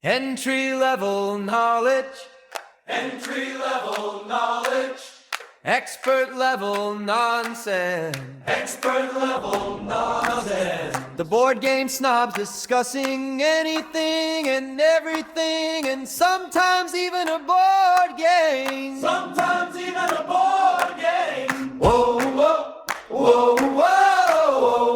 Entry level knowledge. Entry level knowledge. Expert level nonsense. Expert level nonsense. The board game snobs discussing anything and everything, and sometimes even a board game. Sometimes even a board game. Whoa, whoa, whoa, whoa, whoa,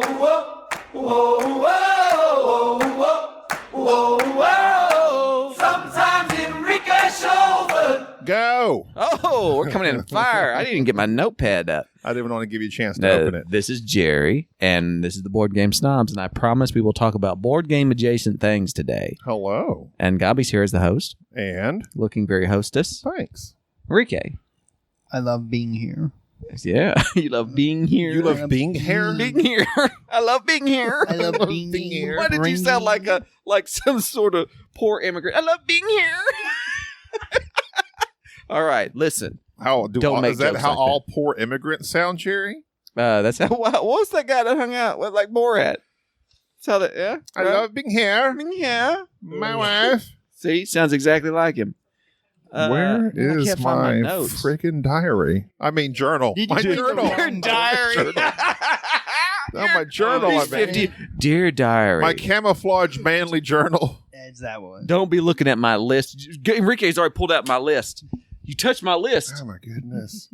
whoa, whoa, whoa, whoa, whoa. Sometimes Enrique Shoulder. Go. Oh, we're coming in fire. I didn't even get my notepad up. I didn't want to give you a chance to open it. This is Jerry, and this is the Board Game Snobs, and I promise we will talk about board game adjacent things today. Hello. And Gabi's here as the host, And looking very hostess. thanks. Enrique. I love being here. Yeah, you love being here. You love being here? being here. I love being here. I love being here. Why did you sound like some sort of poor immigrant? I love being here. All right, listen. Don't make is that jokes how like all poor immigrants sound, Jerry? That's how. What was that guy that hung out with like Borat? That's how that. Yeah, I love being here. being here. My wife. See, sounds exactly like him. Where I is can't find my notes. freaking diary? I mean journal. Did you My take the journal. wrong diary. Oh, my journal. I He's mean. 50. Dear diary. My camouflage manly journal. That's that one. Don't be looking at my list. Enrique's already pulled out my list. You touched my list. Oh my goodness.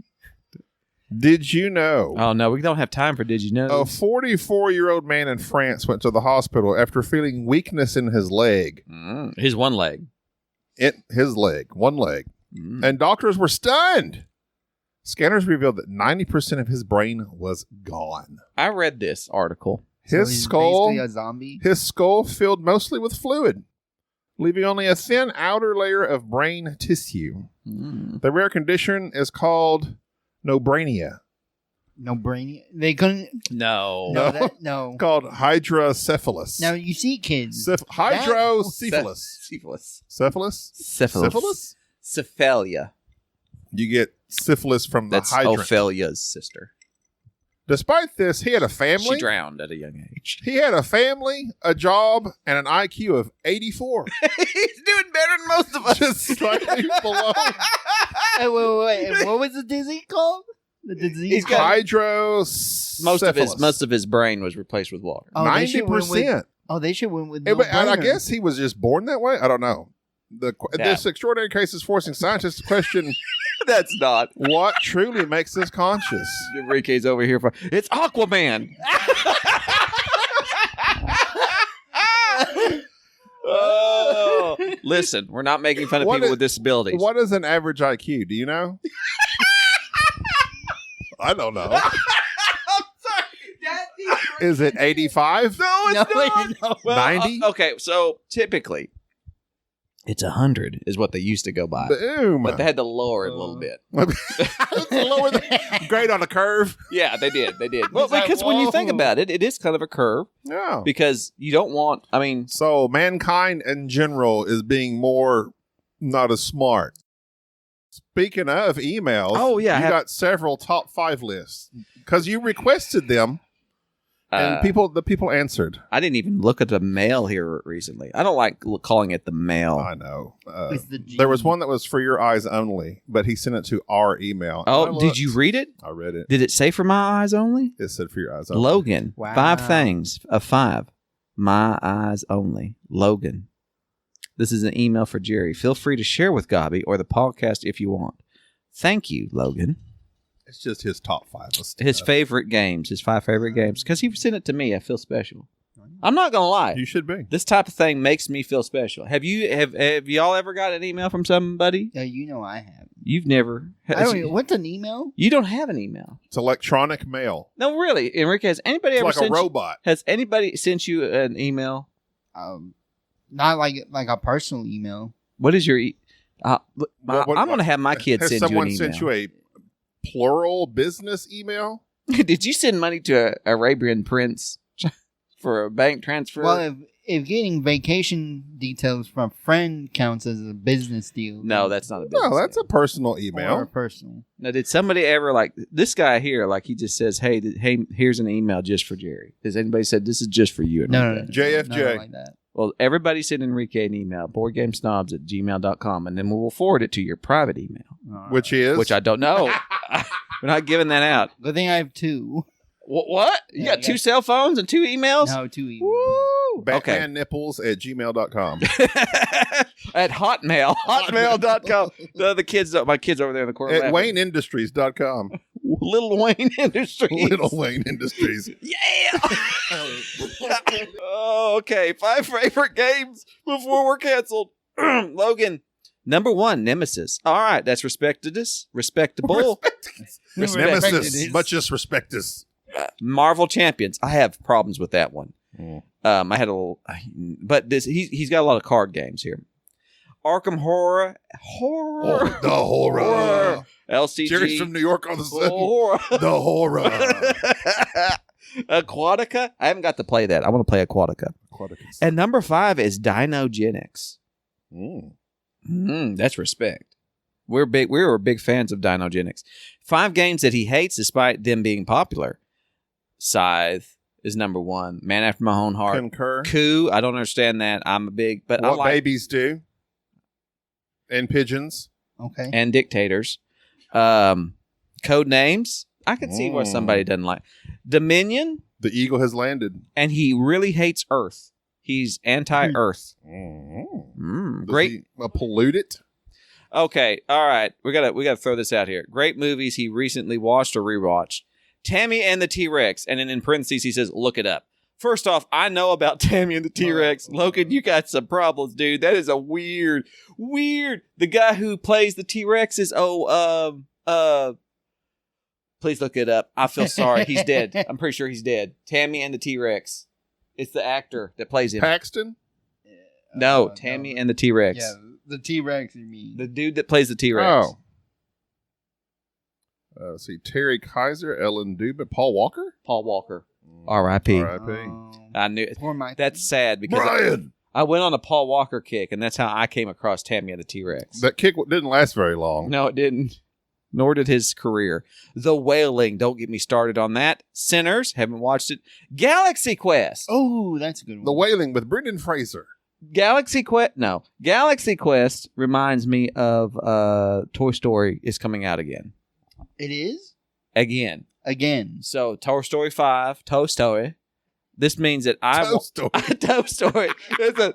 Did you know Oh no, we don't have time for Did You Know? a 44-year-old man in France went to the hospital after feeling weakness in his leg? His one leg. One leg. And doctors were stunned. Scanners revealed that 90% of his brain was gone. I read this article. So His he's skull basically a zombie. His skull filled mostly with fluid, leaving only a thin outer layer of brain tissue. The rare condition is called nobrania, No brain. They couldn't. No. No. called hydrocephalus. Now you see kids. Hydrocephalus. Syphilis. Syphilis? Syphilis. Syphilis? Syphilia. You get syphilis from the That's hydrant. Ophelia's sister. Despite this, he had a She family. drowned at a young age. He had a family, a job, and an IQ of 84. He's doing better than most of us. Just slightly below. Hey, wait. What was the disease called? The disease. He's got- Hydrocephalus. most of his brain was replaced with water. Oh, they should win with- 90%. Oh, they should win with. And I no-brainer. guess he was just born that way. I don't know. Yeah. This extraordinary case is forcing scientists to question That's not. what truly makes us conscious. Enrique's over here for it's Aquaman. Oh, listen, we're not making fun of What people is- with disabilities. What is an average IQ? Do you know? I don't know. Is it 85? No, it's No, not. no. Well, 90? okay, so typically it's 100 is what they used to go by, Boom. but they had to lower it a little bit. It's lower than great on a curve. Yeah, they did. They did. Well, It's like, because when you think whoa. about it, it is kind of a curve Yeah. because you don't want. I mean, So mankind in general is being more not as smart. Speaking of emails, Oh, yeah, I you have- got several top 5 lists because you requested them and the people answered. I didn't even look at the mail here recently. I don't like calling it the mail. I know. It's the G. There was one that was for your eyes only, but he sent it to our email. And I Oh, looked. did you read it? I read it. Did it say for my eyes only? It said for your eyes only. Logan, Wow. 5 things of 5. My eyes only. Logan. This is an email for Jerry. Feel free to share with Gabi or the podcast if you want. Thank you, Logan. It's just his top 5. His favorite games, his 5 favorite games. Because he sent it to me, I feel special. I'm not going to lie. You should be. This type of thing makes me feel special. Have y'all ever got an email from somebody? Yeah, you know I have. You've never. I don't even, what's an email? You don't have an email. It's electronic mail. No, really. Enrique, has anybody It's ever like a sent you, robot. has anybody sent you an email? Not like a personal email. What is your What- I'm going to have my kids Has send you an someone email. sent you a plural business email? Did you send money to a Arabian prince for a bank transfer? Well, if getting vacation details from a friend counts as a business deal. no, that's not a business. No, that's a personal or email. personal. Now, did somebody ever like this guy here? Like he just says, "Hey, here's an email just for Jerry." Has anybody said this is just for you? No. JFJ. Nothing like that. Well, everybody send Enrique an email, boardgamesnobs@gmail.com, and then we'll forward it to your private email, Which is? which I don't know. We're not giving that out. Good thing I have 2. What? You Yeah, got 2 cell phones and 2 emails? No, 2 emails. Woo! Okay. BatmanNipples@gmail.com. At Hotmail. Hotmail.com. The kids, my kids over there in the corner. At laughing. WayneIndustries.com. Little Wayne Industries. Little Wayne Industries. Yeah. Oh, okay. 5 favorite games before we're canceled. Logan. Number 1, Nemesis. All right, that's respectable. Nemesis. Much as respect us. Marvel Champions. I have problems with that one. Mm. I had a little, but he's got a lot of card games here. Arkham Horror. Oh, the horror. LCG. Jerry's from New York on the sudden. Horror. The horror. Aquatica. I haven't got to play that. I want to play Aquatica. And number 5 is Dinogenics. That's respect. We were big fans of Dinogenics. 5 games that he hates despite them being popular. Scythe is number 1. Man After My Own Heart. Concur. Coup. I don't understand that. I'm a big, but I What like babies do. And pigeons. Okay. and Dictators. Code Names. I can see why somebody doesn't like Dominion. The eagle has landed. And he really hates Earth. He's anti-Earth. Does Great. he, pollute it? Okay, all right. We gotta throw this out here. Great movies he recently watched or rewatched. Tammy and the T-Rex, and then in parentheses he says, "Look it up." First off, I know about Tammy and the T-Rex. Logan, you got some problems, dude. That is a weird. The guy who plays the T-Rex is please look it up. I feel sorry. He's dead. I'm pretty sure he's dead. Tammy and the T-Rex. It's the actor that plays him. Paxton? No, Tammy and the T-Rex. Yeah, the T-Rex, you mean. The dude that plays the T-Rex. Oh. Let's see. Terry Kaiser, Ellen Dubin, Paul Walker? Paul Walker. R.I.P. R.I.P. I knew it. Poor Mike. That's sad because Brian! I went on a Paul Walker kick, and that's how I came across Tammy and the T-Rex. That kick didn't last very long. No, it didn't. Nor did his career. The Wailing. Don't get me started on that. Sinners. Haven't watched it. Galaxy Quest. Oh, that's a good one. The Wailing with Brendan Fraser. Galaxy Quest. No. Galaxy Quest reminds me of Toy Story is coming out again. It is? Again. So Toy Story 5. Toy Story. This means that Toy Story. Toy Story.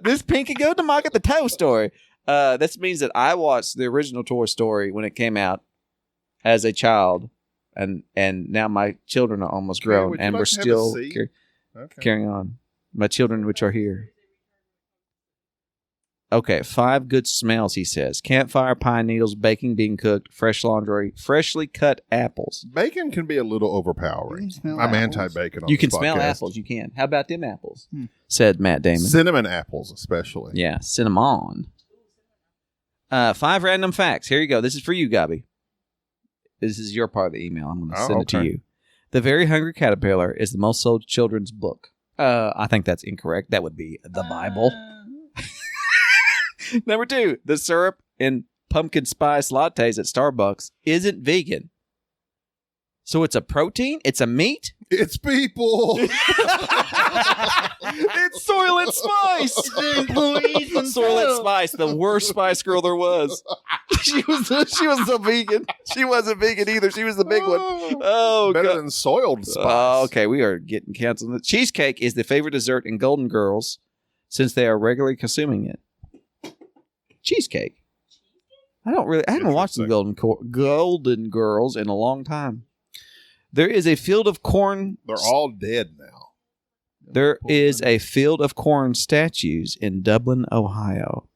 This Pinky go to market the Toy Story. This means that I watched the original Toy Story when it came out as a child, and now my children are almost Okay, grown, would you and like we're to have a still seat? Okay. carrying on. My children, which are here. Okay, 5 good smells, he says. Campfire, pine needles, baking being cooked, fresh laundry, freshly cut apples. Bacon can be a little You overpowering. can smell I'm apples. anti-bacon on You this can smell podcast. apples, you can. How about them apples? Said Matt Damon. Cinnamon apples, especially. Yeah, cinnamon. 5 random facts. Here you go. This is for you, Gabi. This is your part of the email. I'm going to send it to okay. you. The Very Hungry Caterpillar is the most sold children's book. I think that's incorrect. That would be the Bible. Number 2, the syrup in pumpkin spice lattes at Starbucks isn't vegan. So it's a protein? It's a meat? It's people. It's Soylent Spice! Soylent Spice, the worst Spice Girl there was. She was a vegan. She wasn't vegan either. She was the big one. Oh, Better God. than soiled spice. Oh, okay, we are getting canceled. The cheesecake is the favorite dessert in Golden Girls since they are regularly consuming it. Cheesecake. I haven't watched the Golden Girls in a long time. There is a field of corn. They're all dead now. There is a field of corn statues in Dublin, Ohio.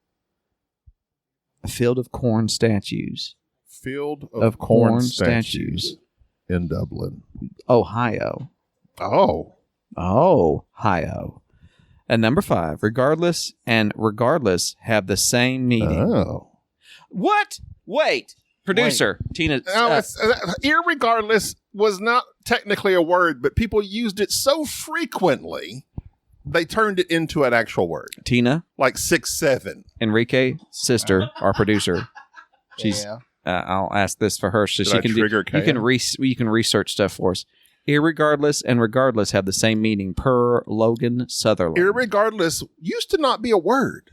A field of corn statues. Field Of corn statues. in Dublin. Ohio. Oh. Ohio. And number 5, regardless and regardless have the same meaning. Oh. What? Wait. Producer, Tina. Now, irregardless was not technically a word, but people used it so frequently, they turned it into an actual word. Tina, Like 6'7". Enrique, sister, our producer. She's. Yeah. I'll ask this for her so Did she I can trigger you can Kaya? you can research stuff for us. Irregardless and regardless have the same meaning per Logan Sutherland. Irregardless used to not be a word.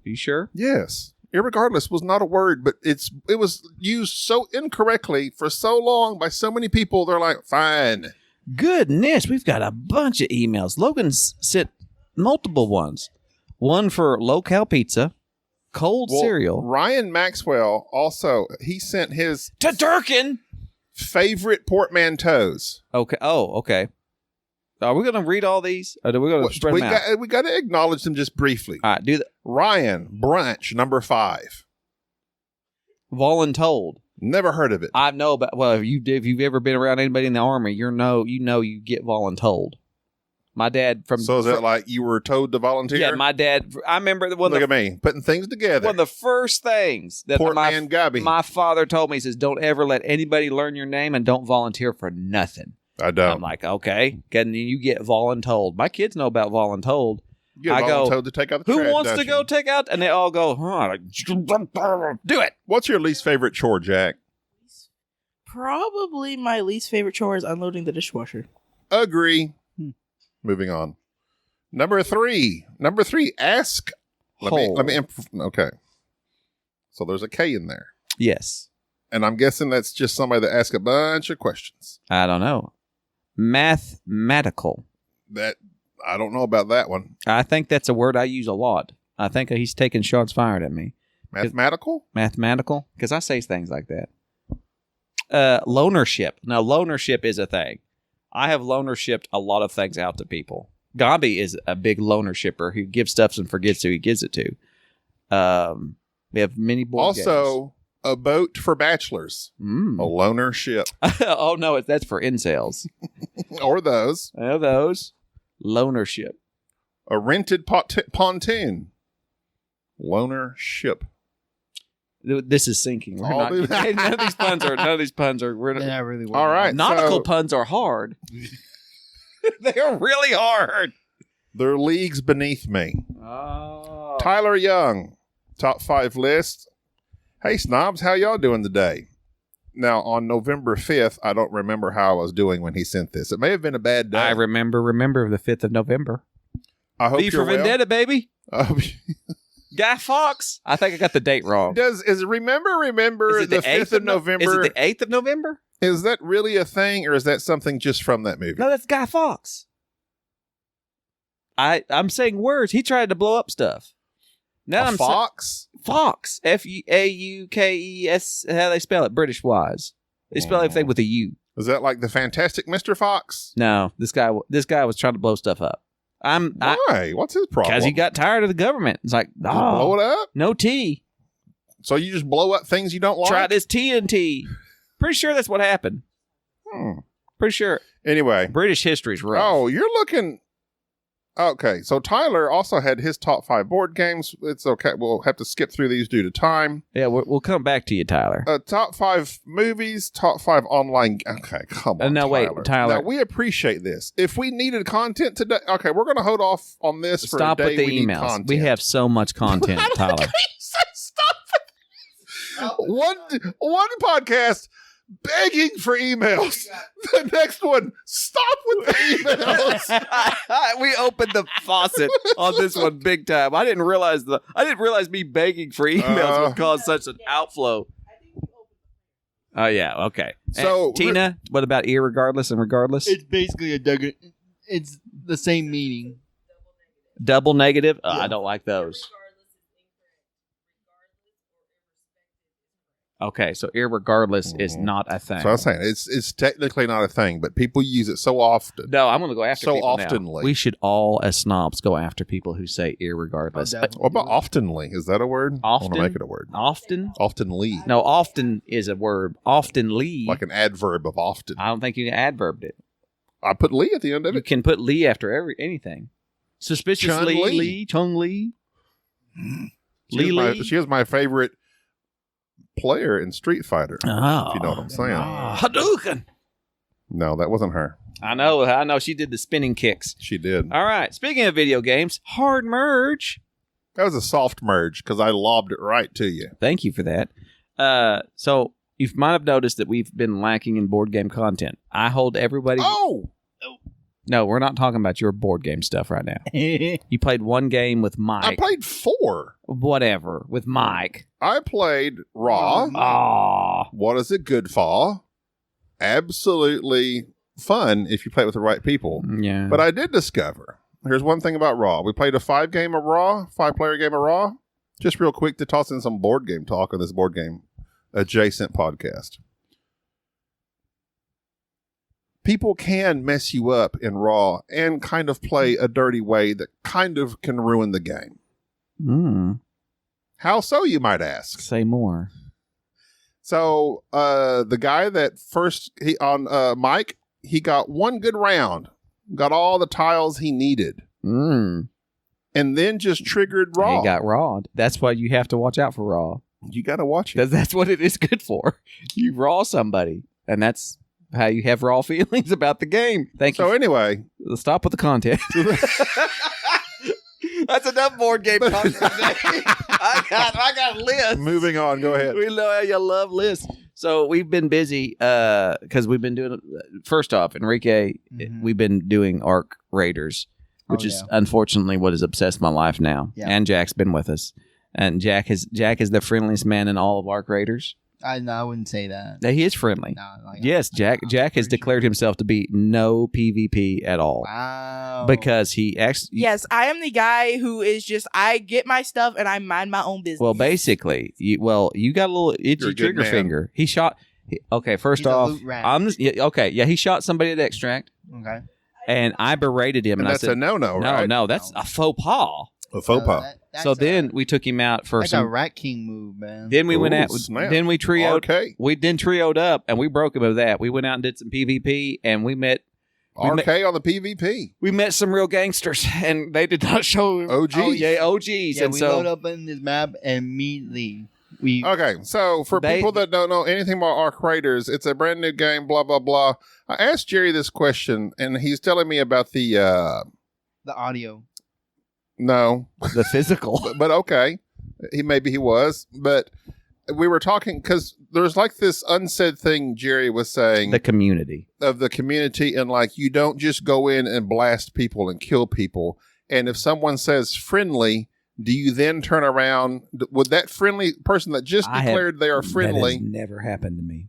You sure? Yes. Irregardless was not a word, but it was used so incorrectly for so long by so many people. They're like, fine. Goodness, we've got a bunch of emails. Logan's sent multiple ones. One for low-cal pizza, cold Well, cereal. Ryan Maxwell also, he sent his To Durkin! favorite portmanteaus. Okay. Oh, okay. Are we going to read all these? Or are we going to spread them out? We got to acknowledge them just briefly. All right, do that. Ryan Brunch, number 5. Voluntold. Never heard of it. I know about. Well, if you've ever been around anybody in the army, you know you get voluntold. My dad from. So is it like you were told to volunteer? Yeah, my dad. I remember one Look of at me putting things together. one of the first things that Portman Gabby. my father told me. He says, "Don't ever let anybody learn your name and don't volunteer for nothing." I don't. I'm like, okay, and you get voluntold. My kids know about voluntold. You I get go, told to take out the Who trash, wants to don't go you? take out? And they all go, like, do it. What's your least favorite chore, Jack? Probably my least favorite chore is unloading the dishwasher. Agree. Moving on. Number 3. Ask. Let me. Okay. So there's a K in there, Yes. and I'm guessing that's just somebody that asks a bunch of questions. I don't know. Mathematical. That I don't know about that one. I think that's a word I use a lot. I think he's taking shots fired at me. Mathematical. Mathematical? Because I say things like that. Loanership. Now, loanership is a thing. I have loanershipped a lot of things out to people. Gabi is a big loaner shipper who gives stuff and forgets who he gives it to. We have many board Also, a boat for bachelors. games. A loaner ship. Oh, no, that's for incels. Or those. I know those. Loanership. A rented pontoon. Loaner ship. This is sinking. We're All not, do that. none of these puns are. We're They're not really All right. nautical so puns are hard. They're really hard. they're leagues beneath me. Oh. Tyler Young, top 5 list. Hey, snobs, how y'all doing today? Now, on November 5th, I don't remember how I was doing when he sent this. It may have been a bad day. I remember the 5th of November. I hope V for you're well. Vendetta, baby. Oh, Guy Fawkes. I think I got the date wrong. is remember Is it the 5th of No- November? Is it the 8th of November? Is that really a thing, or is that something just from that movie? No, that's Guy Fawkes. I'm saying words. He tried to blow up stuff. Now a I'm fox? Fox. Faukes. How they spell it? British wise. They spell everything with a U. Is that like the Fantastic Mr. Fox? No, this guy was trying to blow stuff up. Why? What's his problem? Because he got tired of the government. It's like, Just blow it up? no tea. So you just blow up things you don't like? Try this TNT. Pretty sure that's what happened. Pretty sure. Anyway. British history's rough. Oh, you're looking... Okay, so Tyler also had his top 5 board games. It's okay. We'll have to skip through these due to time. Yeah, we'll come back to you, Tyler. Top 5 movies, top 5 online... Okay, come on, No, wait, Tyler. Now, we appreciate this. If we needed content today... Okay, we're going to hold off on this for Stop a day with the we need emails. content. We have so much content, Tyler. Stop it. One podcast begging for emails. The next one, stop with the emails. We opened the faucet on this one big time. I didn't realize me begging for emails would cause such an outflow. Oh yeah, okay. So, And Tina, what about irregardless and regardless? It's basically it's the same meaning. Double negative? Oh, I don't like those. Okay, so irregardless is not a thing. So I was saying, it's technically not a thing, but people use it so often. No, I'm going to go after So people now. oftenly. We should all, as snobs, go after people who say irregardless. Oh, definitely. What about oftenly? Is that a word? I Often? want to make it a word. Often? Oftenly. No, often is a word. Oftenly. Like an adverb of often. I don't think you can adverb it. I put Lee at the end of You it. can put Lee after anything. Suspiciously, Chun-Li. Lee, Chung-Li. She is my favorite player in Street Fighter. Oh. If you know what I'm saying. Hadouken. No, that wasn't her. I know. She did the spinning kicks. She did. All right. Speaking of video games, Hard Merge. That was a soft merge because I lobbed it right to you. Thank you for that. So you might have noticed that we've been lacking in board game content. I hold everybody. Oh, No, we're not talking about your board game stuff right now. You played one game with I Mike. played 4. Whatever with Mike. I played Raw. Oh, What is it good for? Absolutely fun if you play it with the right people. yeah. But I did discover, here's one thing about Raw. We played a 5-player game of Raw. Just real quick to toss in some board game talk on this board game adjacent podcast. People can mess you up in Raw and kind of play a dirty way that kind of can ruin the game. How so, you might ask? Say more. So the guy that first Mike, he got one good round, got all the tiles he needed, and then just triggered Raw. He got rawed. That's why you have to watch out for Raw. You got to watch it. Because that's what it is good for. You raw somebody, and that's how you have raw feelings about the game. Thank So you. anyway, Stop with the content. That's enough board game content today. I got lists. moving on. Go ahead. We know how you love lists. So we've been busy because we've been doing. First off, Enrique, we've been doing Arc Raiders, which is unfortunately what has obsessed my life now. Yeah. And Jack's been with us, and Jack is the friendliest man in all of Arc Raiders. I wouldn't say that. He is friendly. No, like, Yes, Jack has declared himself to be no PvP at all. Wow. Because he actually Yes, I am the guy who is just I get my stuff and I mind my own business. well, basically, you got a little itchy You're a good trigger man. finger. He shot. Okay, first He's a off, loot rat. he shot somebody at Extract, Okay. and I berated him, And and that's I said, a no-no, right? no, that's a faux pas. A faux pas. So then we took him out for that's a some. Rat King move, man. Then we went Ooh, out. snap. Then we trioed. RK. We then trioed up, and we broke him of that. We went out and did some PvP, and we met RK on the PvP. some real gangsters, and they did not show OGs. Oh, yeah, OGs, Yeah, and we so load up in this map and immediately we. Okay, so for They- people that don't know anything about Arc Raiders, it's a brand new game, blah, blah, blah. I asked Jerry this question, and he's telling me about the, The audio. no, the physical. but okay. Maybe he was, but we were talking because there's like this unsaid thing Jerry was saying The community. of the community, and like you don't just go in and blast people and kill people. And if someone says friendly, do you then turn around? Would that friendly person that just declared they are friendly, That has never happened to me.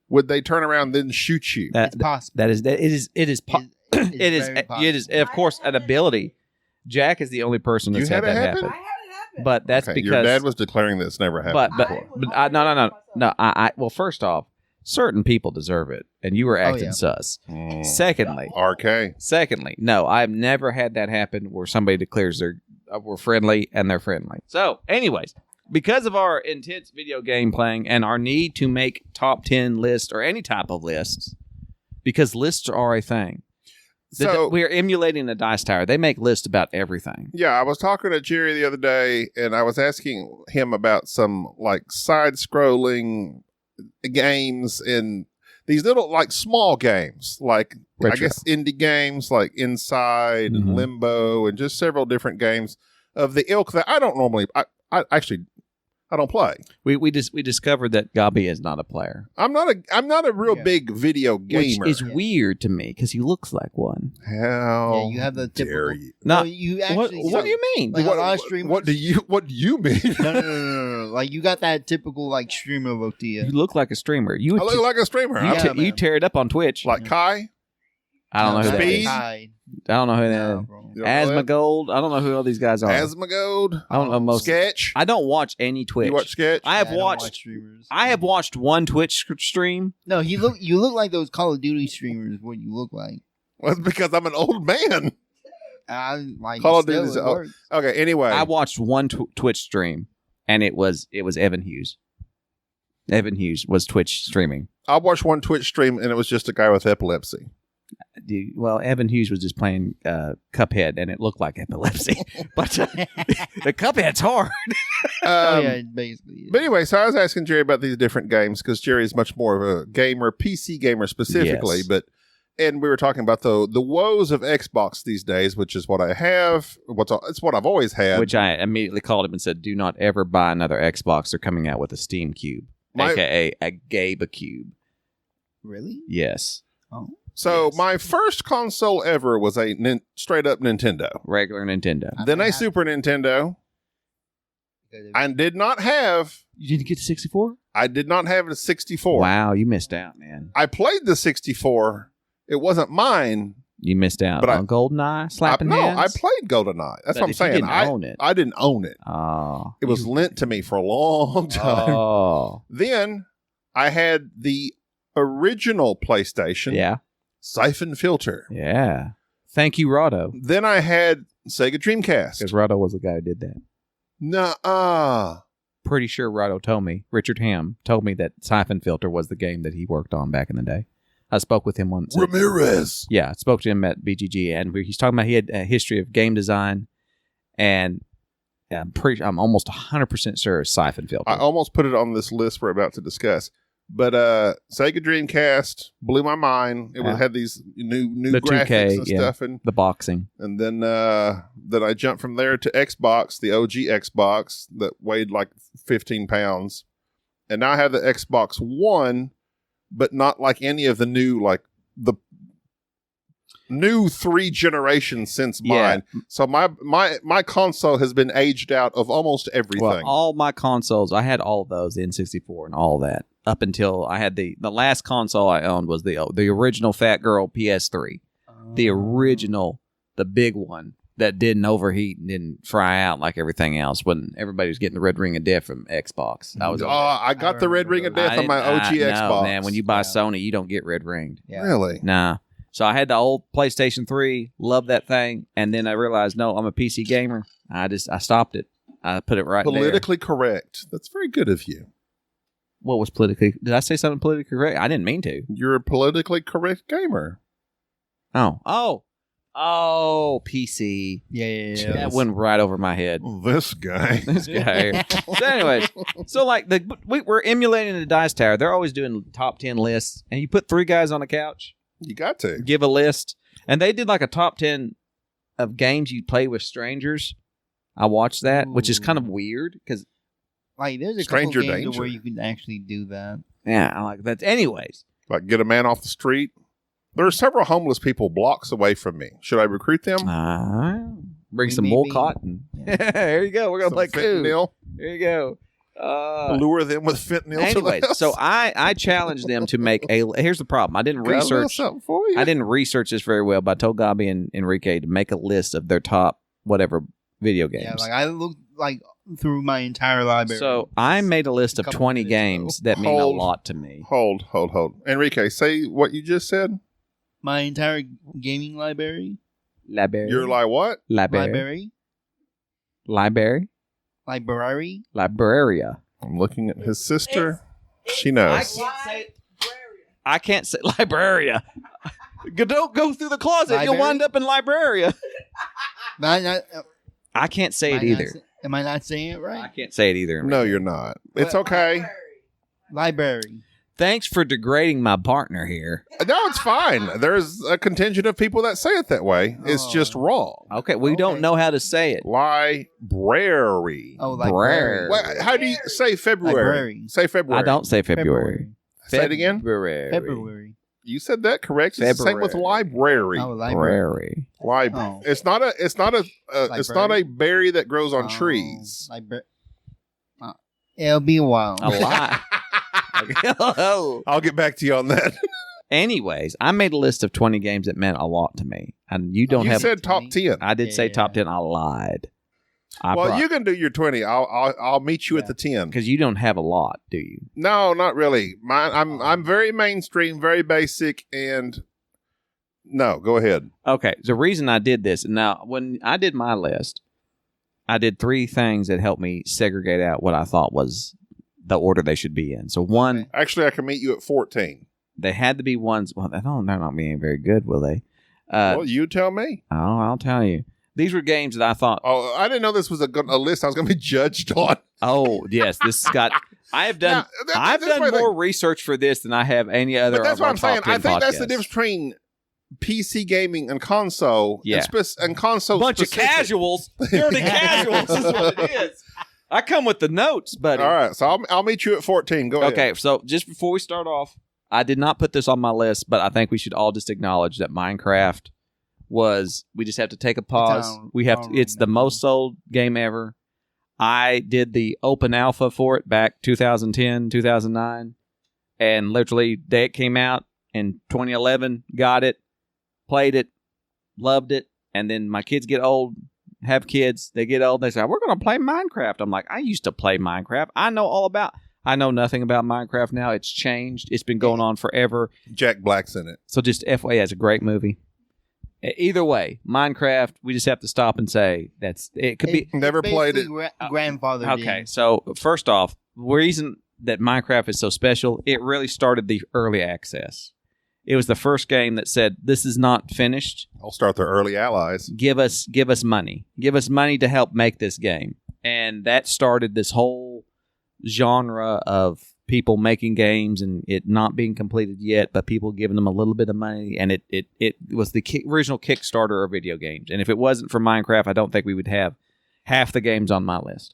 would they turn around and then shoot you? It's possible. It is very it is of course an ability. Jack is the only person that's You had had it that happen? happen. But that's Okay, because your dad was declaring this never happened but before. no. Well, first off, certain people deserve it, and you were acting yeah. sus. Mm. Secondly, no, I've never had that happen where somebody declares we're friendly and they're friendly. So, anyways, because of our intense video game playing and our need to make top 10 lists or any type of lists, because lists are a thing. So We're emulating the Dice Tower. They make lists about everything. yeah, I was talking to Jerry the other day, and I was asking him about some like side-scrolling games and these little like small games, like I Retro. guess indie games like Inside Mhm. and Limbo, and just several different games of the ilk that I don't normally. I actually I don't play. We discovered that Gabi is not a player, I'm not a real Yeah. big video which gamer. is weird to me because he looks like one. How Yeah, you have the dare typical. you? No, you What, actually. what do you mean? Like a lot of streamers. What do you mean? No. Like you got that typical like streamer look to You you. look like a streamer. You I look like a streamer. you, Yeah, te- you man. tear it up on Twitch. like Kai. I don't know who that Speed? is. Hide. I don't know who that No, is. bro. You don't know that? Asmongold. I don't know who all these guys are. Asmongold. I don't know most. Sketch. I don't watch any Twitch. You watch Sketch? I have Yeah, don't watched. watch streamers. I have watched one Twitch stream. No, you look like those Call of Duty streamers. What you look like? Well, it's because I'm an old man. I like Call of still, Duty's- it oh, works. Okay. Anyway, I watched one Twitch stream, and it was Evan Hughes. Evan Hughes was Twitch streaming. I watched one Twitch stream, and it was just a guy with epilepsy. Well, Evan Hughes was just playing Cuphead, and it looked like epilepsy. But the Cuphead's hard. Oh yeah, it basically. is. But anyway, so I was asking Jerry about these different games because Jerry is much more of a gamer, PC gamer specifically. Yes. And we were talking about the woes of Xbox these days, which is what I have. It's what I've always had. Which I immediately called him and said, "Do not ever buy another Xbox. They're coming out with a Steam Cube." aka a Gabe Cube. Really? Yes, Oh. So Yes. my first console ever was a straight up Nintendo. regular Nintendo. Then a Yeah. Super Nintendo. I did not have. You didn't get to 64? I did not have a 64. Wow, you missed out, man. I played the 64. It wasn't mine. You missed out But on GoldenEye, slapping no, hands. I played GoldenEye. That's But what I'm if you saying. didn't own it. I didn't own it. Oh, It was lent to me for a long time. oh, Then I had the original PlayStation yeah, Siphon Filter. yeah. Thank you, Rado, Then I had Sega Dreamcast. because Rado was the guy who did that. Nuh-uh. Pretty sure Rado told me, Richard Ham told me that Siphon Filter was the game that he worked on back in the day. I spoke with him once. Ramirez. Yeah, I spoke to him at BGG, and he's talking about he had a history of game design, and I'm almost 100% sure it's Siphon Filter. I almost put it on this list we're about to discuss. But Sega Dreamcast blew my mind. It Yeah. had these new The graphics 2K, and yeah. stuff, and the boxing. then I jumped from there to Xbox, the OG Xbox that weighed like 15 pounds, and now I have the Xbox One, but not like any of the new like the new 3 generations since Yeah. mine. So my console has been aged out of almost everything. Well, all my consoles, I had all of those, the N64 and all that, up until I had the last console I owned was the original Fat Girl PS3, the original, the big one that didn't overheat and didn't fry out like everything else when everybody was getting the red ring of death from Xbox. I was I got the red ring of death on my OG Xbox. Man, when you buy Yeah. Sony, you don't get red ringed. Yeah. Really? Nah. So I had the old PlayStation 3, loved that thing, and then I realized, no, I'm a PC gamer. I stopped it. I put it right there. Politically correct. That's very good of you. What was politically? Did I say something politically correct? I didn't mean to. You're a politically correct gamer. Oh, PC. Yeah. That went right over my head. This guy. This guy. So, anyways, so like we're emulating the Dice Tower. They're always doing top 10 lists, and you put 3 guys on a couch, You got to. give a list, and they did like a top 10 of games you play with strangers. I watched that, which is kind of weird because Like, there's a Stranger couple games danger. where you can actually do that. yeah, I like that. Anyways, Like get a man off the street. There are several homeless people blocks away from me. Should I recruit them? bring some wool Maybe. cotton. there you go. We're gonna Some play coup. fentanyl. There you go. Lure them with fentanyl. Anyway, to the house. so I challenged them to make a. Here's the problem. I didn't Got a little research. something for you. I didn't research this very well, but I told Gabi and Enrique to make a list of their top whatever video games. Yeah, like I looked like through my entire library. So I made a list of Couple 20 minutes games ago. that mean a Hold. lot to me. Hold. Enrique, say what you just said. my entire gaming library. Library. You're like what? library. Library. Library. Library. Libraria. I'm looking at his sister. She knows. I can't say Libraria. Don't go through the closet. You'll Library? wind wind up in Libraria. Am I not, I can't say it am I not either. sa- am I not saying it I right? can't say it either. No, you're not. It's okay. Library. Thanks for degrading my partner here. No, it's fine. There's a contingent of people that say it that way. It's Oh. just wrong. Okay, we don't Okay. know how to say it. Library. Oh, Brer. library. Well, how do you say February? Library. Say February. I don't say February. Say it again. February. February. You said that correct. It's the same with February. library. Oh, library. February. Oh. It's not a berry that grows on Oh, trees. It'll be a while. A lot. Oh. I'll get back to you on that. Anyways, I made a list of 20 games that meant a lot to me. And you don't You have. said top 10. I did say Yeah. top 10. I lied. Well, you can do your 20. I'll meet you at Yeah. the 10. because you don't have a lot, do you? No, not really. I'm very mainstream, very basic, and no. Go ahead. Okay. The reason I did this now, when I did my list, I did 3 things that helped me segregate out what I thought was the order they should be in. So one, Okay. Actually, I can meet you at 14. they had to be ones. Well, they're not being very good, will they? Well, you tell me. Oh, I'll tell you. These were games that I thought. Oh, I didn't know this was a list I was going to be judged on. Oh, yes, this has got. I have done. I've that's done why more research for this than I have any other. But that's of what our I'm saying. top I 10 think that's the podcasts. difference between PC gaming and console. Yeah. And console Bunch specific. of casuals. Dirty casuals is what it is. I come with the notes, buddy. All right, so I'll meet you at 14. Go ahead. Okay, so just before we start off, I did not put this on my list, but I think we should all just acknowledge that Minecraft we just have to take a pause. It's the most sold game ever. I did the open alpha for it back 2010, 2009, and literally day it came out in 2011, got it, played it, loved it, and then my kids get old, have kids, they get old, they say, we're going to play Minecraft. I'm like, I used to play Minecraft. I know nothing about Minecraft now. It's changed. It's been going on forever. Jack Black's in it. So just FYI, it's a great movie. Either way, Minecraft, we just have to stop and say it could be. Never played it. Grandfather. Okay, so first off, the reason that Minecraft is so special, it really started the early access. It was the first game that said, this is not finished. I'll start the early allies. Give us money. Give us money to help make this game. And that started this whole genre of people making games and it not being completed yet, but people giving them a little bit of money. And it was the original Kickstarter of video games. And if it wasn't for Minecraft, I don't think we would have half the games on my list.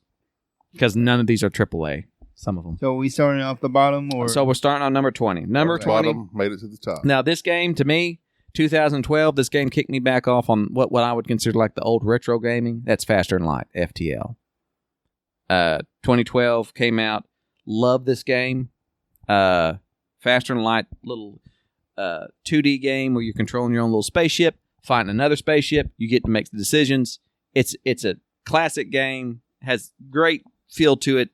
Because none of these are AAA. Some of them. So we starting off the bottom, or so we're starting on number 20. Number 20 bottom made it to the top. Now this game, to me, 2012, this game kicked me back off on what I would consider like the old retro gaming. That's Faster and Light, FTL. 2012 came out. Love this game. Faster and Light, little 2D game where you're controlling your own little spaceship, fighting another spaceship. You get to make the decisions. It's a classic game. Has great feel to it.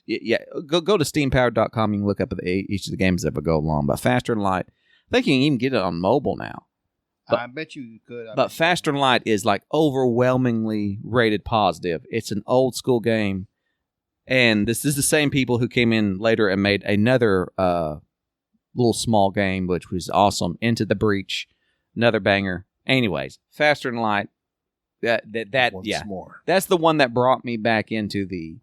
Go to steampowered.com. You can look up each of the games that would go along. But Faster and Light, I think you can even get it on mobile now. I bet you could. But Faster and Light is like overwhelmingly rated positive. It's an old school game. And this is the same people who came in later and made another little small game, which was awesome. Into the Breach, another banger. Anyways, Faster and Light. That's the one that brought me back into the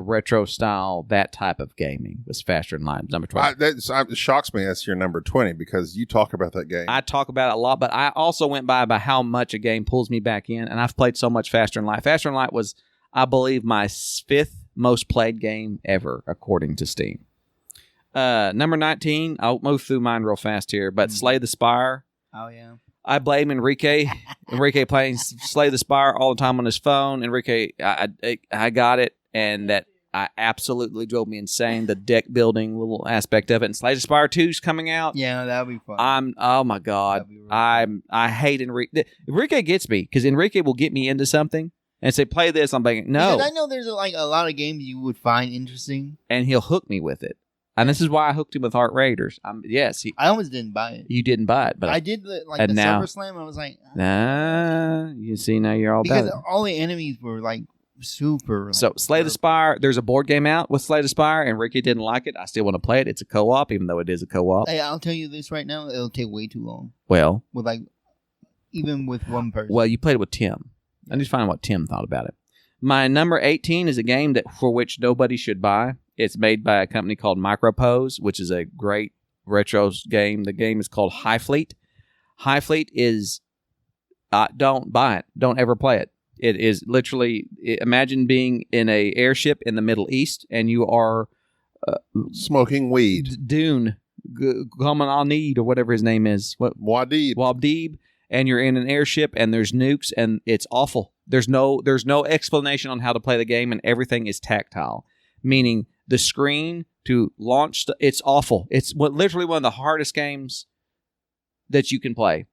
retro style, that type of gaming. Was Faster and Light, number 20. It shocks me that's your number 20 because you talk about that game. I talk about it a lot, but I also went by how much a game pulls me back in, and I've played so much Faster and Light. Faster and Light was, I believe, my 5th most played game ever, according to Steam. Number 19, I'll move through mine real fast here, but Slay the Spire. Oh, yeah. I blame Enrique. Enrique playing Slay the Spire all the time on his phone. Enrique, I got it, and that absolutely drove me insane. The deck building little aspect of it. And Slay the Spire 2 is coming out. Yeah, that'll be fun. Oh my God. I hate Enrique. Enrique gets me because Enrique will get me into something and say, play this. I'm thinking, no. Because I know there's like a lot of games you would find interesting. And he'll hook me with it. And this is why I hooked him with Heart Raiders. I almost didn't buy it. You didn't buy it, but I did the now, Silver Slam. I was like, you see, now you're all about it. Because all the enemies were like super. So Slay the Spire, there's a board game out with Slay the Spire, and Ricky didn't like it. I still want to play it. It's a co-op, even though it is a co-op. Hey, I'll tell you this right now. It'll take way too long. Well, even with one person. Well, you played it with Tim. I need to find out what Tim thought about it. My number 18 is a game for which nobody should buy. It's made by a company called Micropose, which is a great retro game. The game is called High Fleet. High Fleet is, don't buy it. Don't ever play it. It is literally, imagine being in a airship in the Middle East and you are smoking weed. Dune, Gaman Al-Need, or whatever his name is. Wabdeeb. And you're in an airship and there's nukes and it's awful. There's no explanation on how to play the game and everything is tactile. Meaning the screen to launch, it's awful. It's literally one of the hardest games that you can play.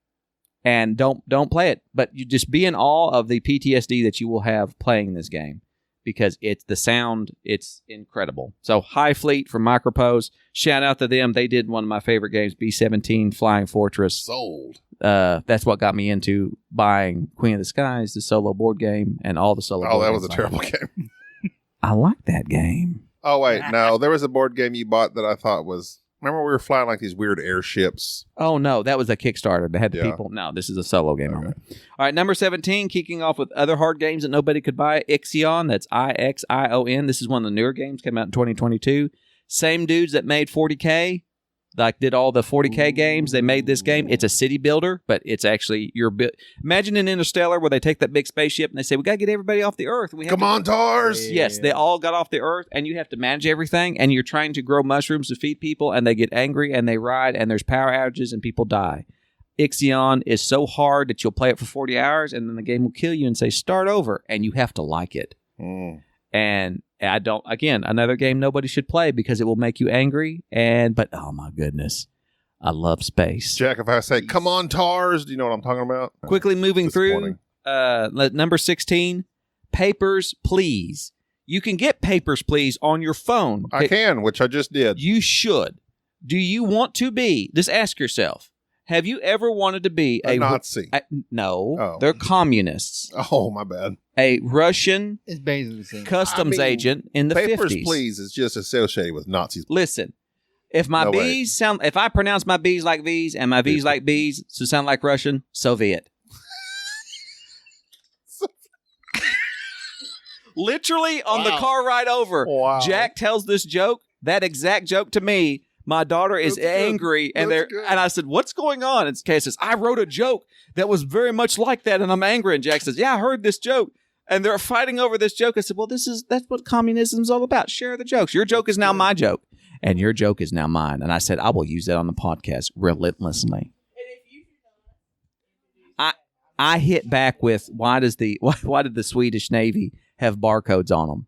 And don't play it, but you just be in awe of the PTSD that you will have playing this game because it's the sound, it's incredible. So High Fleet from Micropose, shout out to them. They did one of my favorite games, B-17 Flying Fortress. Sold. That's what got me into buying Queen of the Skies, the solo board game, and all the solo. Oh, that was a terrible game. I like that game. Oh wait, no, there was a board game you bought that I thought was. Remember we were flying like these weird airships? Oh, no, that was a Kickstarter. They had the people. No, this is a solo game. Okay. All right, number 17, kicking off with other hard games that nobody could buy. Ixion, that's Ixion. This is one of the newer games, came out in 2022. Same dudes that made 40K, like did all the 40K games. They made this game. It's a city builder, but it's actually imagine an Interstellar where they take that big spaceship and they say, we got to get everybody off the Earth. We have Come to- on, Tars. Yes, they all got off the Earth, and you have to manage everything, and you're trying to grow mushrooms to feed people, and they get angry, and they ride, and there's power outages, and people die. Ixion is so hard that you'll play it for 40 hours, and then the game will kill you and say, start over, and you have to like it. And I don't, again, another game nobody should play because it will make you angry, but oh my goodness, I love space. Jack, if I say, come on, Tars, do you know what I'm talking about? Quickly moving through, Disappointing. number 16, Papers, Please. You can get Papers, Please on your phone. I can, which I just did. You should. Do you want to be, just ask yourself, have you ever wanted to be A Nazi. No, Oh. they're communists. Oh, my bad. A Russian It's basically the same. customs I mean, agent in the Papers, 50s. Please is just associated with Nazis. Listen, if my No way. B's sound, if I pronounce my B's like V's and my V's like B's, so sound like Russian, Soviet. Literally on the Wow. car ride over, Wow. Jack tells this joke, that exact joke to me. My daughter is That's good. angry, and That's good. and I said, "What's going on?" And Kay says, "I wrote a joke that was very much like that, and I'm angry." And Jack says, "Yeah, I heard this joke." And they're fighting over this joke. I said, "Well, that's what communism's all about. Share the jokes. Your joke is now my joke, and your joke is now mine." And I said, "I will use that on the podcast relentlessly." I hit back with, why did the Swedish Navy have barcodes on them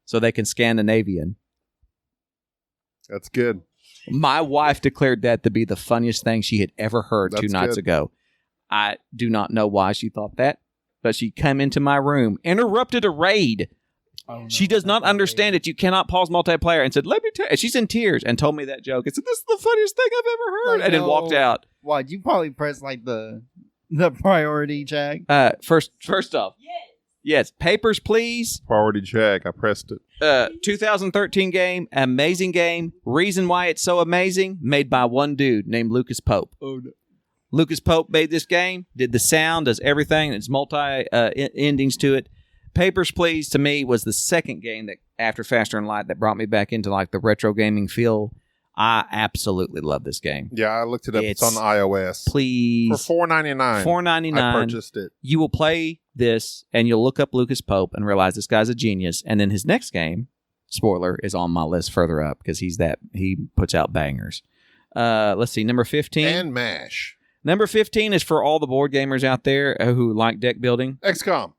so they can Scandinavian? That's good. My wife declared that to be the funniest thing she had ever heard That's 2 nights good. ago. I do not know why she thought that, but she came into my room, interrupted a raid. She does not understand it. You cannot pause multiplayer, and said, "Let me tell you." She's in tears and told me that joke. And said, "This is the funniest thing I've ever heard," and then walked out. What? You probably pressed like the priority, Jack. First off, yes, Papers, Please. Priority Jack. I pressed it. 2013 game, amazing game. Reason why it's so amazing, made by one dude named Lucas Pope. Oh, no. Lucas Pope made this game, did the sound, does everything. It's multi endings to it. Papers, Please, to me, was the second game that after Faster and Light that brought me back into like the retro gaming feel. I absolutely love this game. Yeah, I looked it up. It's It's- on iOS. Please, For $4.99. $4.99. I purchased it. You will play this and you'll look up Lucas Pope and realize this guy's a genius. And then his next game, spoiler, is on my list further up because he puts out bangers. Let's see, number 15. And MASH. Number 15 is for all the board gamers out there who like deck building. XCOM.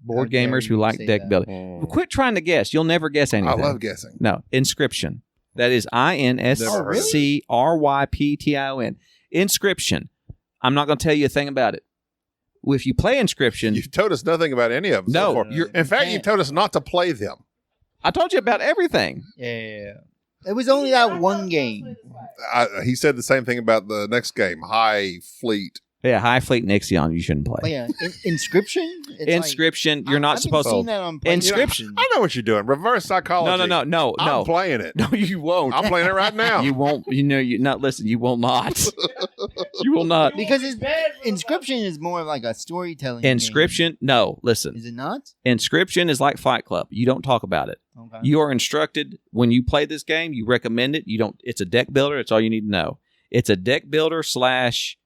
Board How dare gamers who you like say deck that. building. Well, quit trying to guess. You'll never guess I anything. love guessing. No, Inscription. That is INSCRYPTION. Inscription. I'm not going to tell you a thing about it. If you play Inscription, You've told us nothing about any of them. No, so far. you're- In fact, you can't. told us not to play them. I told you about everything. Yeah. It was only that one game. He said the same thing about the next game, High Fleet. Yeah, High Fleet and Ixion you shouldn't play. But yeah, Inscription? It's Inscription, you're not I've been supposed seeing to. that on Inscription. PlayStation. I know what you're doing. Reverse psychology. No. I'm playing it. No, you won't. I'm playing it right now. You won't. You know, you not listen. You will not. You will not. Because Inscription is more like a storytelling game. Inscription. No, listen. Is it not? Inscription is like Fight Club. You don't talk about it. Okay. You are instructed when you play this game. You recommend it. You don't. It's a deck builder. It's all you need to know. It's a deck builder slash.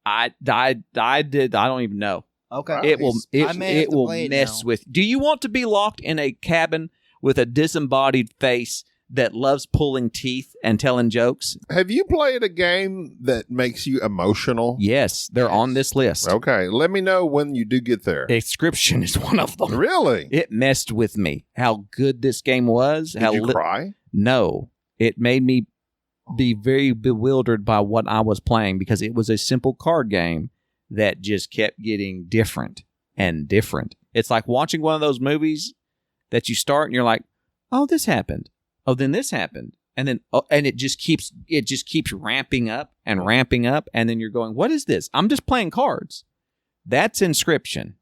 I don't even know. Okay. It will. I may have It to will play it mess now. with. Do you want to be locked in a cabin with a disembodied face that loves pulling teeth and telling jokes? Have you played a game that makes you emotional? Yes, they're on this list. Okay, let me know when you do get there. Inscription is one of them. Really? It messed with me. How good this game was. Did how you cry? No, it made me be very bewildered by what I was playing because it was a simple card game that just kept getting different and different. It's like watching one of those movies that you start and you're like, "Oh, this happened. Oh, then this happened." And then and it just keeps ramping up and then you're going, "What is this? I'm just playing cards." That's Inscription.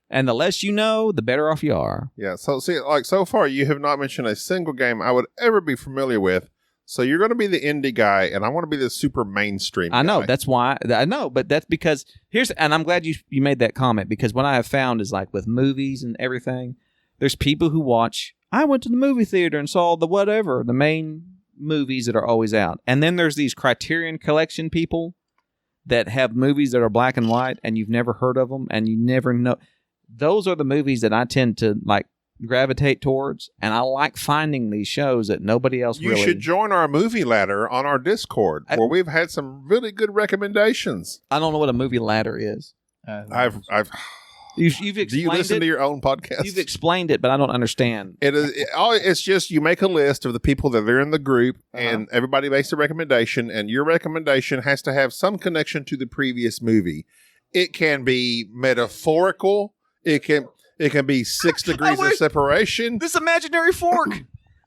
And the less you know, the better off you are. Yeah. So see, like so far, you have not mentioned a single game I would ever be familiar with. So you're going to be the indie guy, and I want to be the super mainstream. I know. guy. That's why. I know, but that's because and I'm glad you made that comment because what I have found is like with movies and everything, there's people who watch. I went to the movie theater and saw the main movies that are always out. And then there's these Criterion Collection people that have movies that are black and white and you've never heard of them and you never know. Those are the movies that I tend to like gravitate towards, and I like finding these shows that nobody else You really. should join our movie ladder on our Discord, where we've had some really good recommendations. I don't know what a movie ladder is. I've. You've Do explained you listen it. to your own podcast? You've explained it, but I don't understand. It's just you make a list of the people that are in the group, and everybody makes a recommendation, and your recommendation has to have some connection to the previous movie. It can be metaphorical. It can be 6 degrees of separation. This imaginary fork,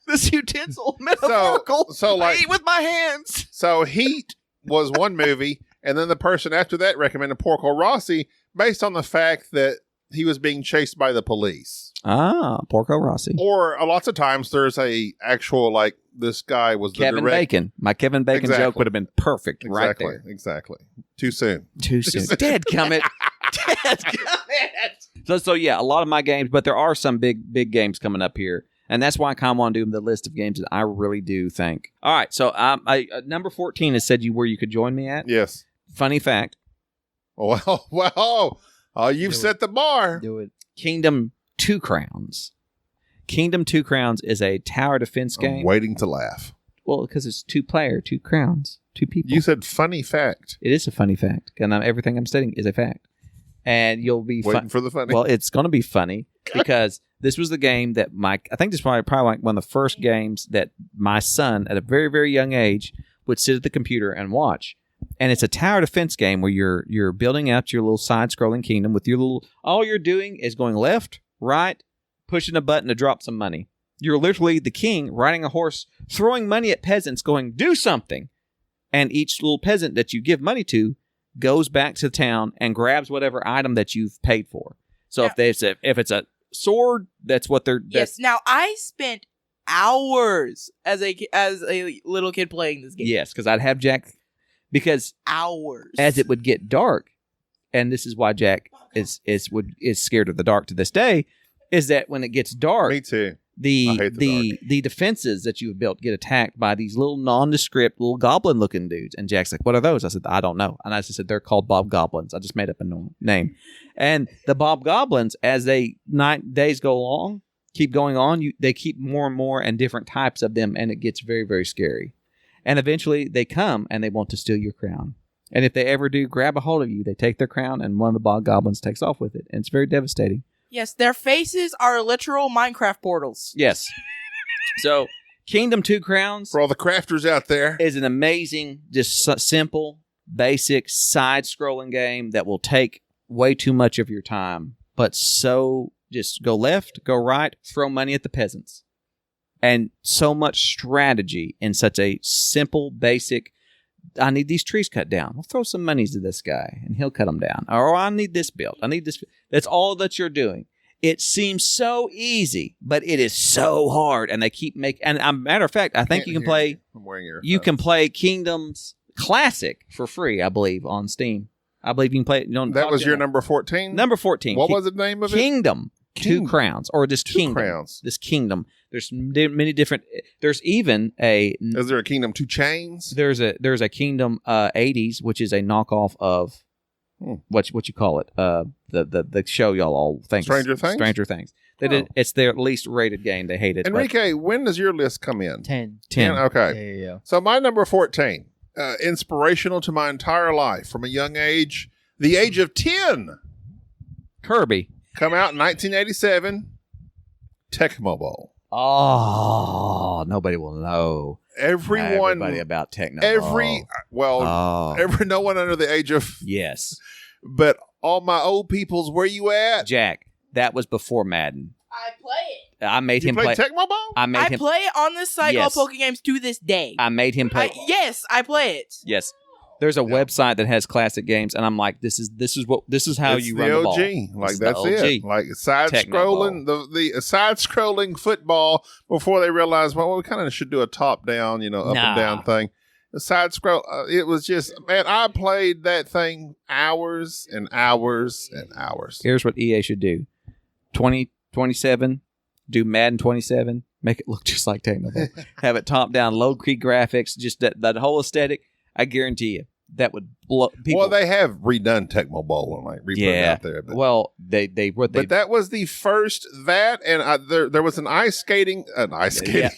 this utensil, metaphorical. So like, I eat with my hands. So Heat was one movie, and then the person after that recommended Porco Rossi based on the fact that he was being chased by the police. Ah, Porco Rossi. Or lots of times there's a actual, like, this guy was the Kevin Bacon. My Kevin Bacon Exactly. joke would have been perfect right there. Exactly. Too soon. Too soon. Dadgummit. Dadgummit. So yeah, a lot of my games, but there are some big games coming up here. And that's why I kind of want to do the list of games that I really do think. All right, so number 14 has said where you could join me at. Yes. Funny fact. Well, you've set the bar. Do it. Kingdom Two Crowns. Kingdom Two Crowns is a tower defense game. I'm waiting to laugh. Well, because it's 2 player, 2 crowns, 2 people. You said funny fact. It is a funny fact, and everything I'm stating is a fact. And you'll be Waiting for the funny. Well, it's going to be funny because this was the game that I think this was probably like one of the first games that my son, at a very, very young age, would sit at the computer and watch. And it's a tower defense game where you're building out your little side-scrolling kingdom with your little. All you're doing is going left, right, pushing a button to drop some money. You're literally the king riding a horse, throwing money at peasants, going, do something. And each little peasant that you give money to goes back to town and grabs whatever item that you've paid for. So if it's a sword, that's what they're. Yes. Now I spent hours as a little kid playing this game. Yes, because I'd have Jack. Because Hours. as it would get dark, and this is why Jack is scared of the dark to this day, is that when it gets dark, Me too. the I hate the the defenses that you've built get attacked by these little nondescript little goblin looking dudes. And Jack's like, "What are those?" I said, "I don't know." And I just said, "They're called Bob Goblins." I just made up a name. And the Bob Goblins, as days go along, keep going on. They keep more and more and different types of them, and it gets very, very scary. And eventually they come and they want to steal your crown. And if they ever do grab a hold of you, they take their crown and one of the Bob Goblins takes off with it. And it's very devastating. Yes, their faces are literal Minecraft portals. Yes. So Kingdom Two Crowns For all the crafters out there. is an amazing, just simple, basic side-scrolling game that will take way too much of your time. But so just go left, go right, throw money at the peasants. And so much strategy in such a simple, basic, I need these trees cut down. We'll throw some monies to this guy, and he'll cut them down. Or I need this built. I need this. That's all that you're doing. It seems so easy, but it is so hard. And they keep making. And matter of fact, I think you can play. I'm wearing your. You can play Kingdoms Classic for free, I believe, on Steam. I believe you can play it. That was your number 14. Number 14. What was the name of it? Kingdom. Two Crowns, or this Two kingdom. Crowns. This kingdom. There's many different. There's even Is there a Kingdom Two Chains? there's a Kingdom 80s, which is a knockoff of what you call it, the show y'all all think Stranger Things? Stranger Things. Oh. It's their least rated game. They hate it. but Enrique, when does your list come in? 10. 10. Okay. Yeah. So my number 14, inspirational to my entire life from a young age, the age of 10, Kirby. come out in 1987, Tecmo Bowl. Oh, nobody will know. Everybody about Techno. No one under the age of, Yes, but all my old peoples, where you at? Jack. That was before Madden. I play it. I made You him play play. Tecmo Bowl? I made I him. play it on this site Yes. called Poke Games to this day. I made him play. Yes, I play it. Yes. There's a website that has classic games, and I'm like, this is how It's you the run the ball. OG. Like It's the that's OG. it. Like side scrolling the side scrolling football before they realized, well, we kind of should do a top down, up Nah. and down thing. The side scroll, it was just, man, I played that thing hours and hours and hours. Here's what EA should do: 2027, do Madden 27, Make it look just like Tecmo Bowl. Have it top down, low key graphics, just that whole aesthetic. I guarantee you that would blow people. Well, they have redone Tecmo Bowl and like re-put it out there. But, Well, they but that was the first and there was an ice skating. Yeah.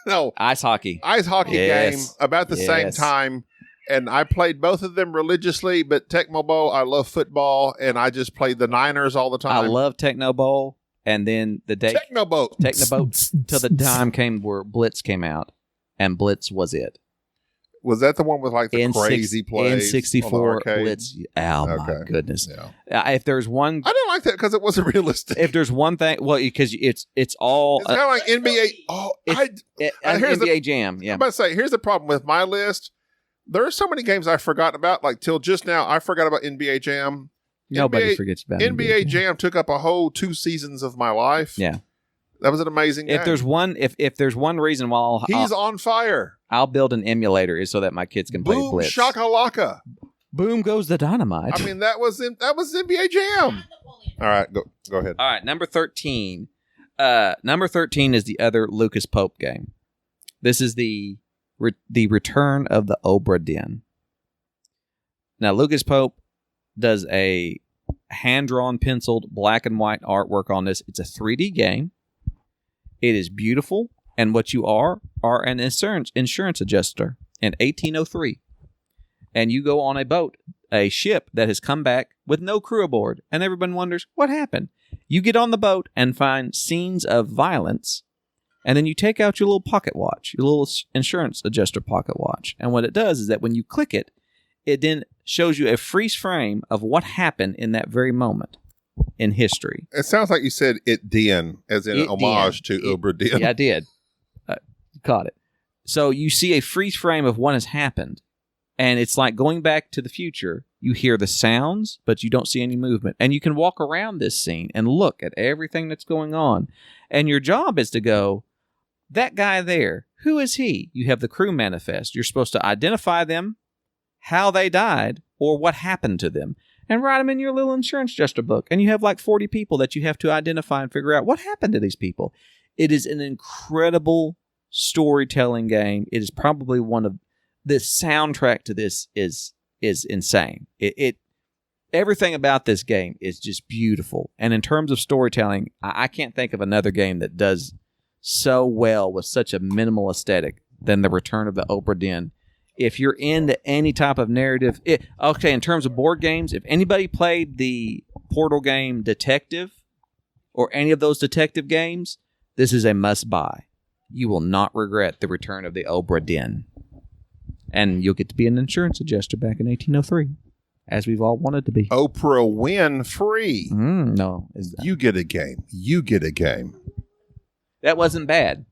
No, ice hockey. ice hockey Yes. game about the same Yes. time. And I played both of them religiously, but Tecmo Bowl, I love football, and I just played the Niners all the I time. love Techno Bowl, and then the day Tecmo Bowl. Techno Bowl till the time came where Blitz came out, and Blitz was it. Was that the one with like the N6 crazy plays? N64 on the arcade? Blitz. Oh my Okay. goodness! Yeah. If there's one, I didn't like that because it wasn't realistic. if there's one thing, well, because it's all It's kind of like NBA. Oh, here's the- NBA Jam. Yeah, I'm about to say, here's the problem with my list. There are so many games I've forgotten about. Like till just now, I forgot about NBA Jam. nobody NBA forgets about NBA Jam took up a whole 2 seasons of my life. Yeah. That was an amazing game. If there's one, if there's one reason why He's on fire. I'll build an emulator is so that my kids can play Boom Blitz. shakalaka. Boom goes the dynamite. I mean, that was NBA Jam. All right, go ahead. All right, number 13. Number 13 is the other Lucas Pope game. This is the return of the Obra Dinn. Now, Lucas Pope does a hand-drawn, penciled, black and white artwork on this. It's a 3D game. It is beautiful, and what you are an insurance adjuster in 1803. And you go on a boat, a ship that has come back with no crew aboard, and everyone wonders, what happened? You get on the boat and find scenes of violence, and then you take out your little pocket watch, your little insurance adjuster pocket watch. And what it does is that when you click it, it then shows you a freeze frame of what happened in that very moment in history. It sounds like you said it Dinn, as in It homage Dinn. to Obra Dinn. Yeah, I did. You caught it. So you see a freeze frame of what has happened, and it's like going back to the future. You hear the sounds, but you don't see any movement. And you can walk around this scene and look at everything that's going on. And your job is to go, that guy there, who is he? You have the crew manifest. You're supposed to identify them, how they died, or what happened to them, and write them in your little insurance adjuster book. And you have like 40 people that you have to identify and figure out what happened to these people. It is an incredible storytelling game. It is probably one of the soundtrack to this is insane. It everything about this game is just beautiful. And in terms of storytelling, I can't think of another game that does so well with such a minimal aesthetic than the Return of the Obra Dinn. If you're into any type of narrative, in terms of board games, if anybody played the Portal game Detective or any of those detective games, this is a must-buy. You will not regret the Return of the Obra Dinn. And you'll get to be an insurance adjuster back in 1803, as we've all wanted to be. Oprah win free. No. You get a game. You get a game. That wasn't bad.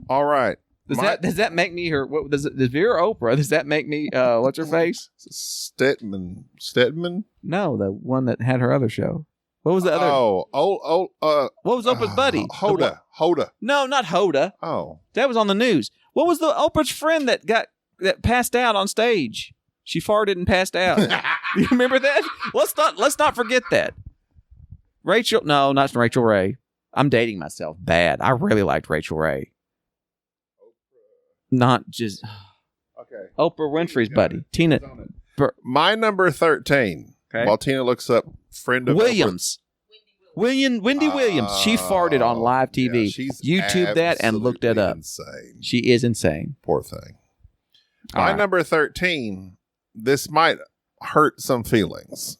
All right. Does that make me her? What does Vera Oprah? Does that make me? What's her face? Stedman? No, the one that had her other show. What was the other? What What was Oprah's buddy? Hoda. No, not Hoda. Oh. That was on the news. What was the Oprah's friend that passed out on stage? She farted and passed out. You remember that? Let's not forget that. Rachel? No, not Rachel Ray. I'm dating myself bad. I really liked Rachel Ray. Not just Okay. Oprah Winfrey's buddy, Tina My number 13. Okay. While Tina looks up friend of Williams. Wendy Williams. She farted on live TV. Yeah, she's YouTube that and look that up. Insane. She is insane. Poor thing. All My right. number 13. This might hurt some feelings.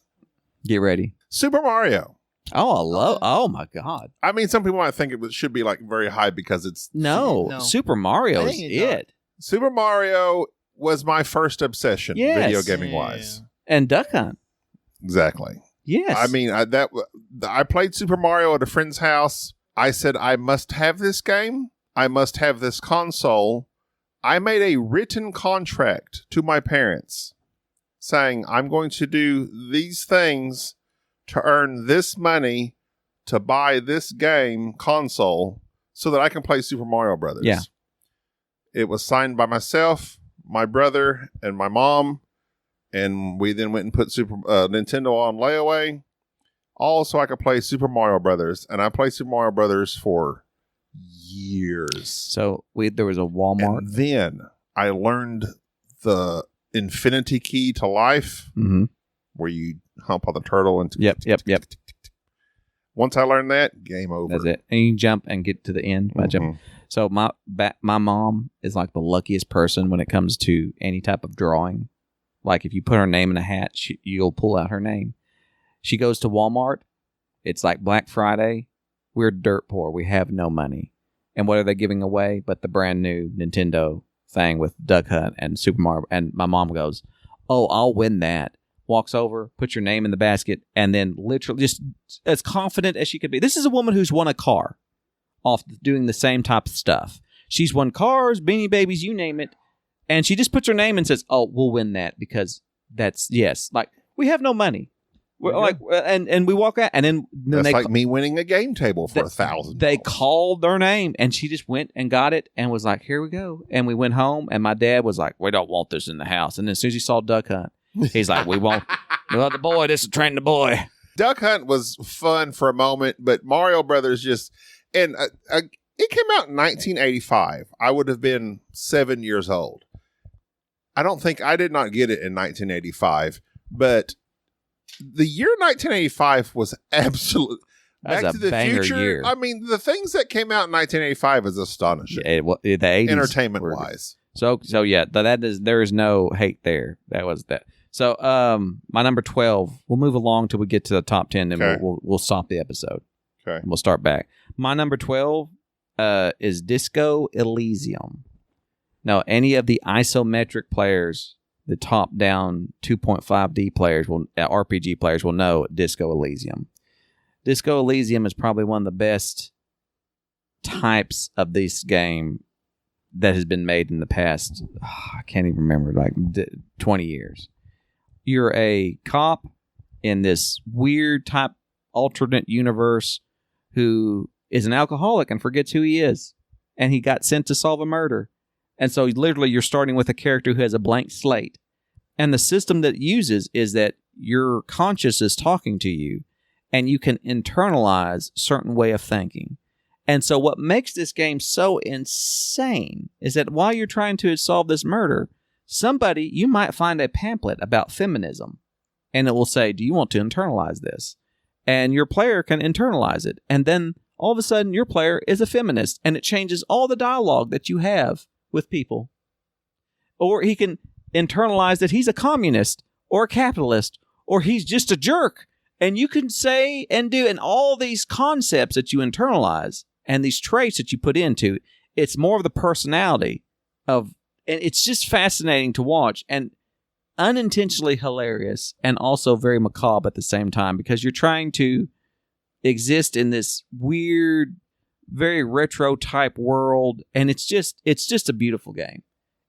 Get ready. Super Mario. Oh my God. I mean, some people might think it should be like very high because it's No. Super Mario I is think it's not. it. Super Mario was my first obsession, Yes. video gaming wise. And Duck Hunt. Exactly. Yes. I mean, I played Super Mario at a friend's house. I said, I must have this game. I must have this console. I made a written contract to my parents saying, I'm going to do these things to earn this money to buy this game console so that I can play Super Mario Brothers. Yeah. It was signed by myself, my brother, and my mom. And we then went and put Nintendo on layaway, all so I could play Super Mario Brothers. And I played Super Mario Brothers for years. So there was a Walmart. And then I learned the infinity key to life, Mm-hmm. where you hump on the turtle and Yep. Once I learned that, game over. That's it. And you can jump and get to the end by jumping. Mhm. So my mom is like the luckiest person when it comes to any type of drawing. Like if you put her name in a hat, you'll pull out her name. She goes to Walmart. It's like Black Friday. We're dirt poor. We have no money. And what are they giving away but the brand new Nintendo thing with Duck Hunt and Super Mario? And my mom goes, "Oh, I'll win that." Walks over, puts your name in the basket, and then literally just as confident as she could be. This is a woman who's won a car off doing the same type of stuff. She's won cars, Beanie Babies, you name it. And she just puts her name and says, "Oh, we'll win that because that's, yes." Like, we have no money. We're like, and we walk out, and then That's they like me winning a game table for $1,000. They called their name, and she just went and got it and was like, "Here we go." And we went home, and my dad was like, "We don't want this in the house." And then as soon as he saw Duck Hunt, he's like, "We won't. Well, the boy, this is train the boy." Duck Hunt was fun for a moment, but Mario Brothers just, and it came out in 1985. I would have been 7 years old. I did not get it in 1985, but the year 1985 was absolute. That was Back a to the banger Future. year. I mean, the things that came out in 1985 is astonishing, The 80s entertainment were- wise. So yeah, there is no hate there. That was that. So my number 12. We'll move along till we get to the top 10, then Okay. we'll stop the episode. Okay. And we'll start back. My number 12 is Disco Elysium. Now, any of the isometric players, the top-down 2.5D players, RPG players will know Disco Elysium. Disco Elysium is probably one of the best types of this game that has been made in the past. I can't even remember, like 20 years. You're a cop in this weird type alternate universe who is an alcoholic and forgets who he is. And he got sent to solve a murder. And so literally you're starting with a character who has a blank slate. And the system that it uses is that your conscious is talking to you and you can internalize certain way of thinking. And so what makes this game so insane is that while you're trying to solve this murder, you might find a pamphlet about feminism and it will say, "Do you want to internalize this?" And your player can internalize it. And then all of a sudden your player is a feminist and it changes all the dialogue that you have with people. Or he can internalize that he's a communist or a capitalist or he's just a jerk. And you can say and do, and all these concepts that you internalize and these traits that you put into, it's more of the personality of, and it's just fascinating to watch and unintentionally hilarious and also very macabre at the same time because you're trying to exist in this weird, very retro type world. And it's just a beautiful game.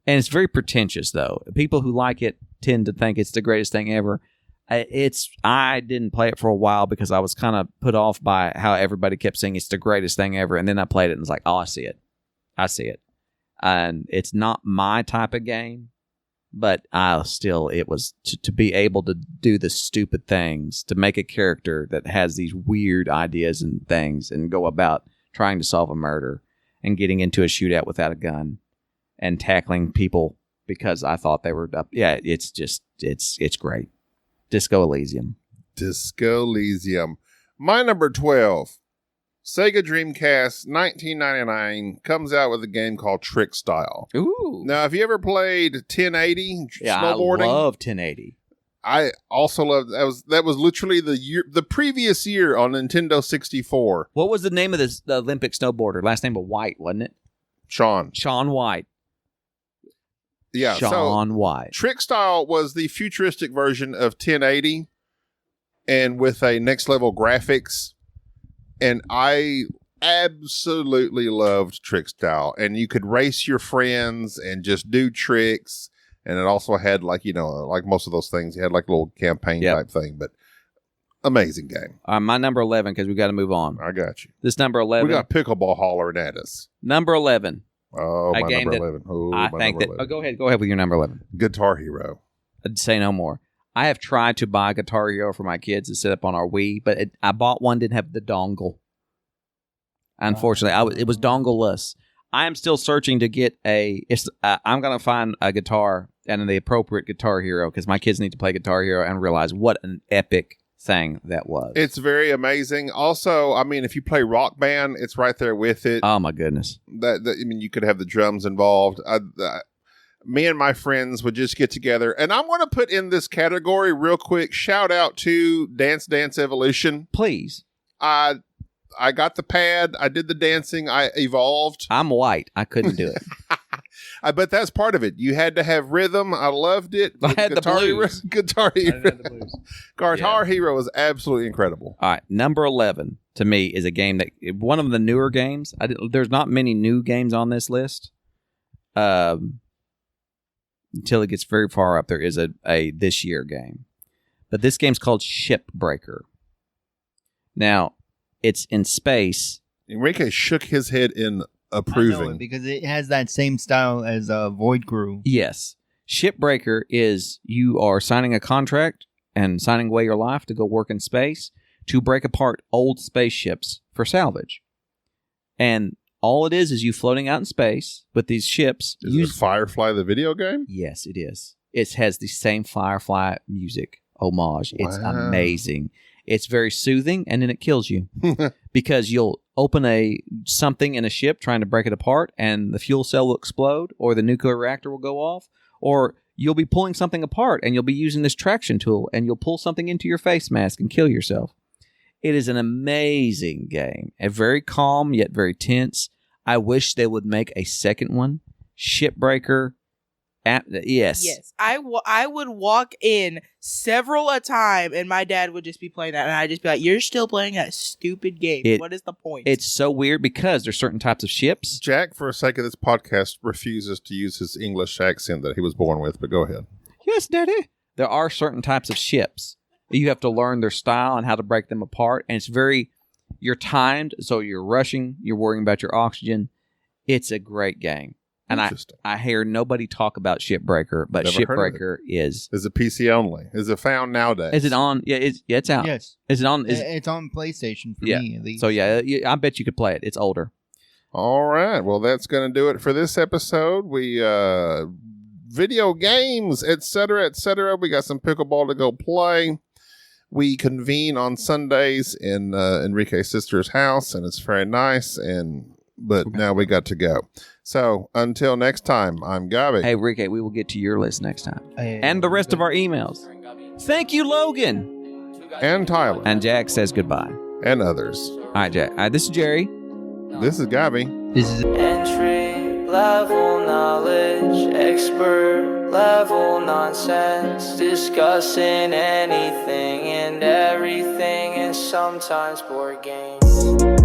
And it's very pretentious though. People who like it tend to think it's the greatest thing ever. I didn't play it for a while because I was kind of put off by how everybody kept saying it's the greatest thing ever. And then I played it and was like, oh, I see it. And it's not my type of game, but it was to be able to do the stupid things, to make a character that has these weird ideas and things and go about trying to solve a murder and getting into a shootout without a gun and tackling people because I thought they were up. Yeah, it's great. Disco Elysium. Disco Elysium. My number 12, Sega Dreamcast, 1999, comes out with a game called Trick Style. Ooh. Now, have you ever played 1080 Yeah, snowboarding? I love 1080. I also love that was literally the previous year on Nintendo 64. What was the name of the Olympic snowboarder? Last name was White, wasn't it? Shaun White. Yeah, Shaun White. Trick Style was the futuristic version of 1080 and with a next level graphics. And I absolutely loved Trick Style. And you could race your friends and just do tricks. And it also had like most of those things, you had like a little campaign type thing. But amazing game. My number 11, because we got to move on. I got you. This number 11. We got pickleball hollering at us. Number 11. Oh, A my game number that 11. Oh, I my think number that. 11. Go ahead with your number 11. Guitar Hero. I'd say no more. I have tried to buy Guitar Hero for my kids to set up on our Wii, but I bought one, didn't have the dongle. Unfortunately, it was dongle-less. I am still searching to get I'm going to find a guitar and the appropriate Guitar Hero because my kids need to play Guitar Hero and realize what an epic thing that was. It's very amazing. Also, I mean, if you play Rock Band, it's right there with it. Oh my goodness! I mean, you could have the drums involved. Me and my friends would just get together, and I'm going to put in this category real quick. Shout out to Dance Dance Evolution. Please. I got the pad. I did the dancing. I evolved. I'm white. I couldn't do it. But that's part of it. You had to have rhythm. I loved it. I had the blues. Guitar Hero. Guitar Hero is absolutely incredible. All right, number 11 to me is a game that one of the newer games. There's not many new games on this list. Until it gets very far up, there is a this year game, but this game's called Shipbreaker. Now, it's in space. Enrique shook his head in I know approving. it because it has that same style as Void Crew. Yes. Shipbreaker is you are signing a contract and signing away your life to go work in space to break apart old spaceships for salvage. And all it is you floating out in space with these ships. Is it Firefly the video game? Yes, it is. It has the same Firefly music homage. It's Wow. amazing. It's very soothing, and then it kills you because you'll open something in a ship trying to break it apart, and the fuel cell will explode, or the nuclear reactor will go off, or you'll be pulling something apart, and you'll be using this traction tool, and you'll pull something into your face mask and kill yourself. It is an amazing game, and very calm yet very tense. I wish they would make a second one. Shipbreaker. Yes. Yes. I would walk in several a time and my dad would just be playing that and I'd just be like, you're still playing that stupid game. What is the point? It's so weird because there's certain types of ships. Jack, for the sake of this podcast, refuses to use his English accent that he was born with, but go ahead. Yes, Daddy. There are certain types of ships. You have to learn their style and how to break them apart. And you're timed, so you're rushing, you're worrying about your oxygen. It's a great game. And I hear nobody talk about Shipbreaker, but Never heard of Shipbreaker is it PC only. Is it found nowadays? Is it on? Yeah, it's out. Yes. Is it on? It's on PlayStation for Yeah. me, at least. So yeah, I bet you could play it. It's older. All right. Well, that's going to do it for this episode. We video games, etc., etc. We got some pickleball to go play. We convene on Sundays in Enrique's sister's house, and it's very nice. But now we got to go. So until next time, I'm Gabi. Hey, Ricky, we will get to your list next time. Hey, And the rest of our emails. Thank you, Logan. And Tyler. And Jack says goodbye. And others. All right, Jack. This is Jerry. This is Gabi. This is Entry level knowledge, expert level nonsense, discussing anything and everything, and sometimes board games.